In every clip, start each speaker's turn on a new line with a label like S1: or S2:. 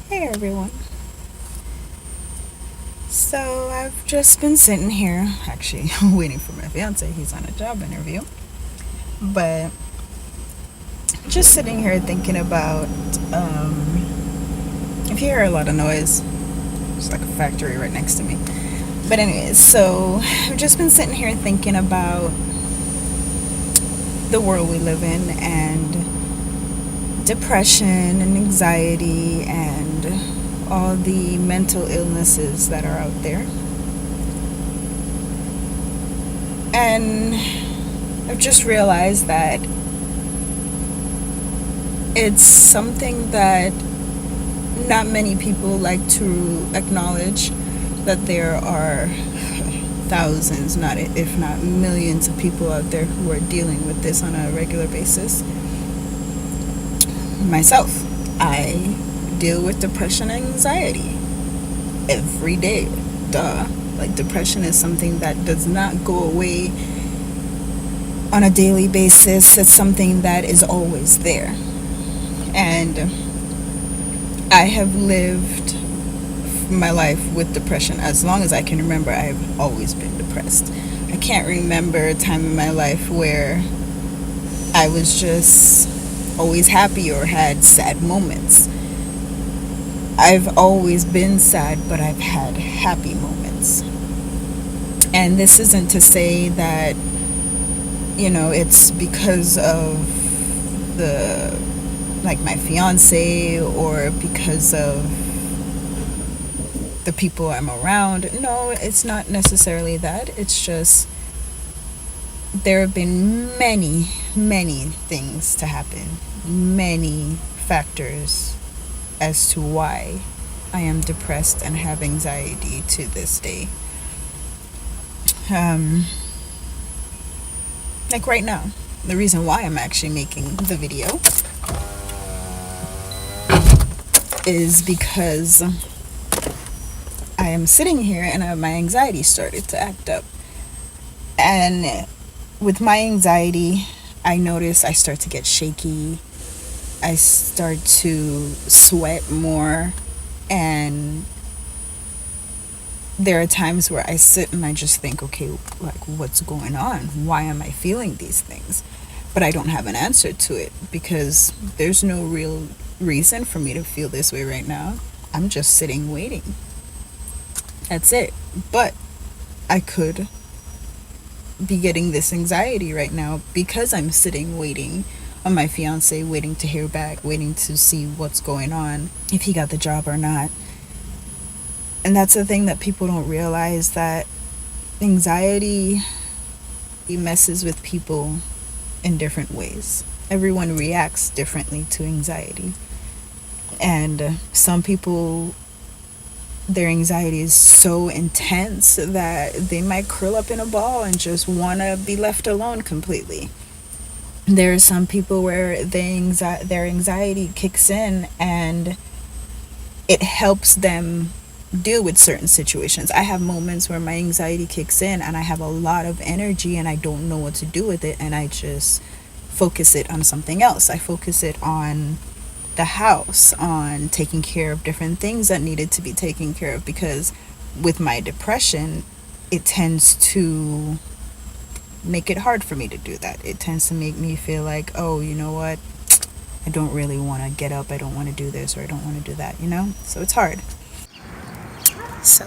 S1: Hey everyone. So I've just been sitting here, actually waiting for my fiance. He's on a job interview. But just sitting here thinking about, if you hear a lot of noise, it's like a factory right next to me. But anyways, so I've just been sitting here thinking about the world we live in and depression and anxiety and all the mental illnesses that are out there. And I've just realized that it's something that not many people like to acknowledge, that there are thousands, not if not millions of people out there who are dealing with this on a regular basis. Myself, I deal with depression and anxiety every day. Duh. Like, depression is something that does not go away on a daily basis. It's something that is always there. And I have lived my life with depression as long as I can remember. I've always been depressed. I can't remember a time in my life where I was just always happy or had sad moments. I've always been sad, but I've had happy moments. And this isn't to say that, it's because of my fiance, or because of the people I'm around. No, it's not necessarily that. It's just there have been many things to happen, many factors as to why I am depressed and have anxiety to this day. Like right now, the reason why I'm actually making the video is because I am sitting here and my anxiety started to act up. And with my anxiety, I notice I start to get shaky. I start to sweat more. And there are times where I sit and I just think, okay, like, what's going on? Why am I feeling these things? But I don't have an answer to it, because there's no real reason for me to feel this way right now. I'm just sitting waiting. That's it. But I could be getting this anxiety right now because I'm sitting waiting on my fiance, waiting to hear back, waiting to see what's going on, if he got the job or not. And that's the thing that people don't realize, that anxiety, it messes with people in different ways. Everyone reacts differently to anxiety. And some people, their anxiety is so intense that they might curl up in a ball and just want to be left alone completely. There are some people where their anxiety kicks in and it helps them deal with certain situations. I have moments where my anxiety kicks in and I have a lot of energy and I don't know what to do with it, and I just focus it on something else. I focus it on the house, on taking care of different things that needed to be taken care of, because with my depression, it tends to make it hard for me to do that. It tends to make me feel like, oh, you know what? I don't really want to get up. I don't want to do this, or I don't want to do that, So it's hard. So,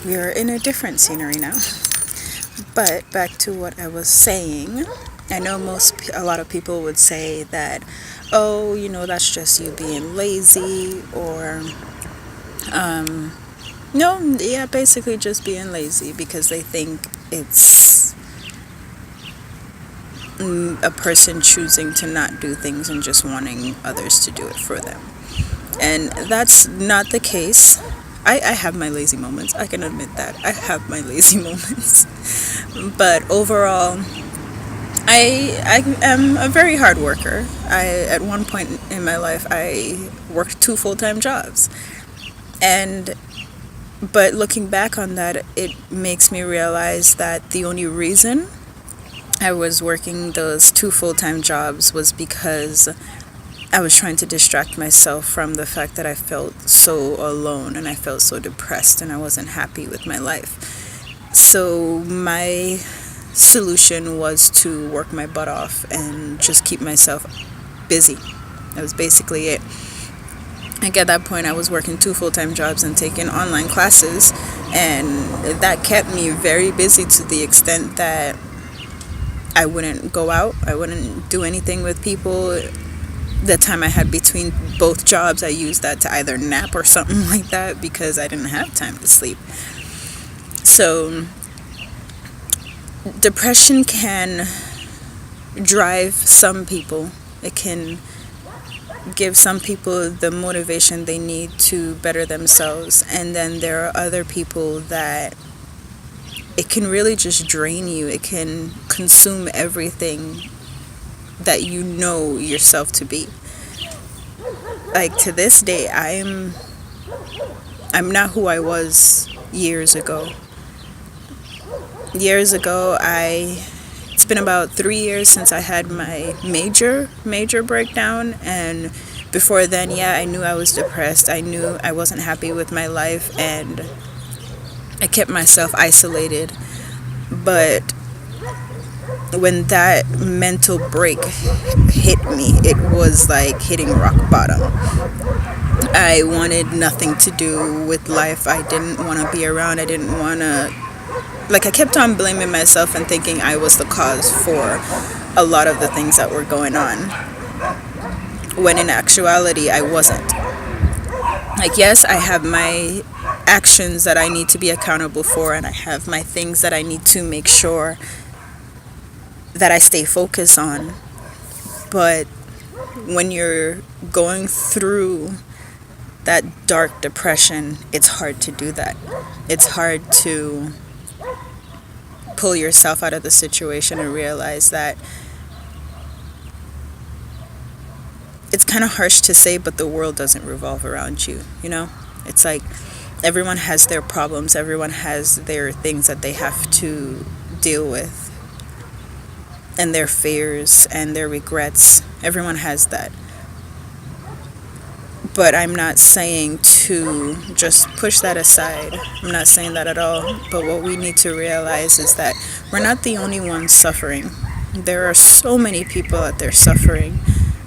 S1: we are in a different scenery now. But back to what I was saying. I know a lot of people would say that, oh, that's just you being lazy, or, no, yeah, basically just being lazy, because they think it's a person choosing to not do things and just wanting others to do it for them. And that's not the case. I have my lazy moments. I can admit that. I have my lazy moments. But overall, I am a very hard worker. At one point in my life, I worked 2 full-time jobs. But looking back on that, it makes me realize that the only reason I was working those 2 full-time jobs was because I was trying to distract myself from the fact that I felt so alone and I felt so depressed and I wasn't happy with my life. So my solution was to work my butt off and just keep myself busy. That was basically it. Like at that point, I was working 2 full-time jobs and taking online classes, and that kept me very busy to the extent that I wouldn't go out, I wouldn't do anything with people. The time I had between both jobs, I used that to either nap or something like that because I didn't have time to sleep. So depression can drive some people. It can give some people the motivation they need to better themselves. And then there are other people that it can really just drain you. It can consume everything that you know yourself to be. Like to this day, I'm not who I was years ago. Years ago, it's been about 3 years since I had my major breakdown, and before then, yeah, I knew I was depressed. I knew I wasn't happy with my life, and I kept myself isolated. But when that mental break hit me, it was like hitting rock bottom. I wanted nothing to do with life. I didn't want to be around. I didn't want to, I kept on blaming myself and thinking I was the cause for a lot of the things that were going on, when in actuality I wasn't. Yes, I have my actions that I need to be accountable for, and I have my things that I need to make sure that I stay focused on. But when you're going through that dark depression, it's hard to do that. It's hard to pull yourself out of the situation and realize that it's kind of harsh to say, but the world doesn't revolve around you, It's like everyone has their problems, everyone has their things that they have to deal with, and their fears and their regrets. Everyone has that. But I'm not saying to just push that aside. I'm not saying that at all. But what we need to realize is that we're not the only ones suffering. There are so many people out there suffering.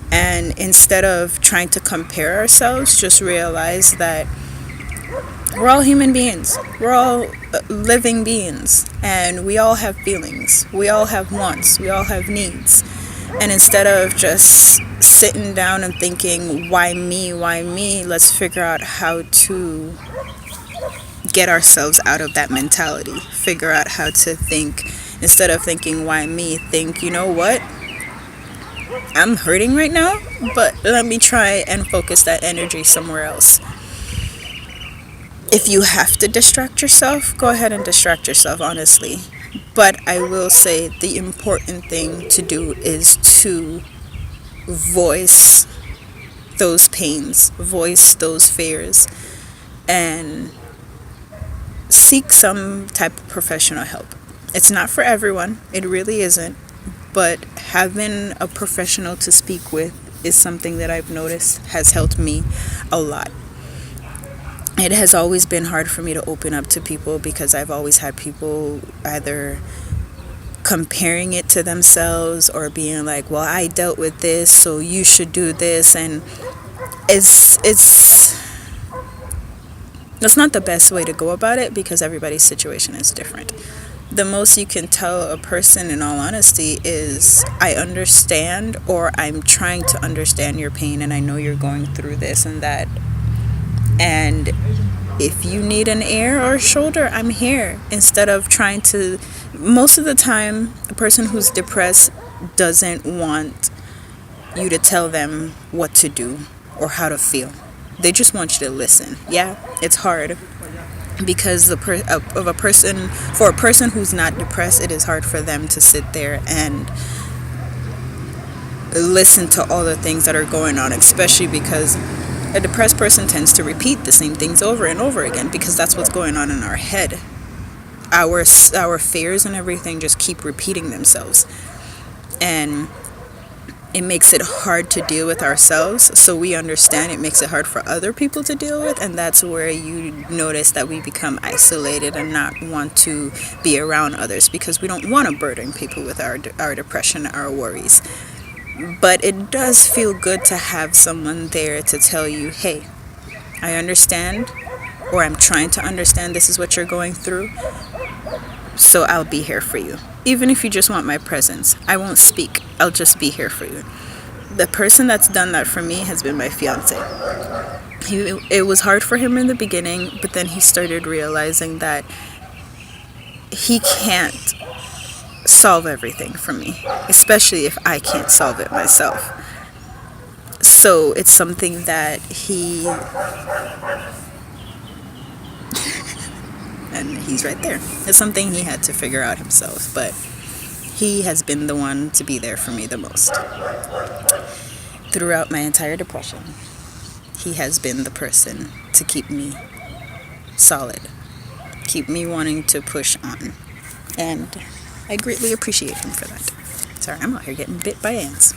S1: And instead of trying to compare ourselves, just realize that we're all human beings. We're all living beings. And we all have feelings. We all have wants. We all have needs. And instead of just sitting down and thinking, why me, let's figure out how to get ourselves out of that mentality. Figure out how to think. Instead of thinking, why me, think, you know what? I'm hurting right now, but let me try and focus that energy somewhere else. If you have to distract yourself, go ahead and distract yourself, honestly. But I will say the important thing to do is to voice those pains, voice those fears, and seek some type of professional help. It's not for everyone. It really isn't. But having a professional to speak with is something that I've noticed has helped me a lot. It has always been hard for me to open up to people because I've always had people either comparing it to themselves or being like, well, I dealt with this, so you should do this. And that's not the best way to go about it because everybody's situation is different. The most you can tell a person, in all honesty, is I understand, or I'm trying to understand your pain, and I know you're going through this and that. And if you need an ear or a shoulder, I'm here. Instead of trying to, most of the time, a person who's depressed doesn't want you to tell them what to do or how to feel. They just want you to listen. Yeah, it's hard because for a person who's not depressed, it is hard for them to sit there and listen to all the things that are going on, especially because a depressed person tends to repeat the same things over and over again because that's what's going on in our head. Our fears and everything just keep repeating themselves. And it makes it hard to deal with ourselves. So we understand it makes it hard for other people to deal with, and that's where you notice that we become isolated and not want to be around others because we don't want to burden people with our depression, our worries. But it does feel good to have someone there to tell you, hey, I understand, or I'm trying to understand this is what you're going through, so I'll be here for you. Even if you just want my presence, I won't speak, I'll just be here for you. The person that's done that for me has been my fiance. It was hard for him in the beginning, but then he started realizing that he can't solve everything for me, especially if I can't solve it myself. So it's something that and he's right there. It's something he had to figure out himself, but he has been the one to be there for me the most. Throughout my entire depression, he has been the person to keep me solid, keep me wanting to push on, and I greatly appreciate him for that. Sorry, I'm out here getting bit by ants.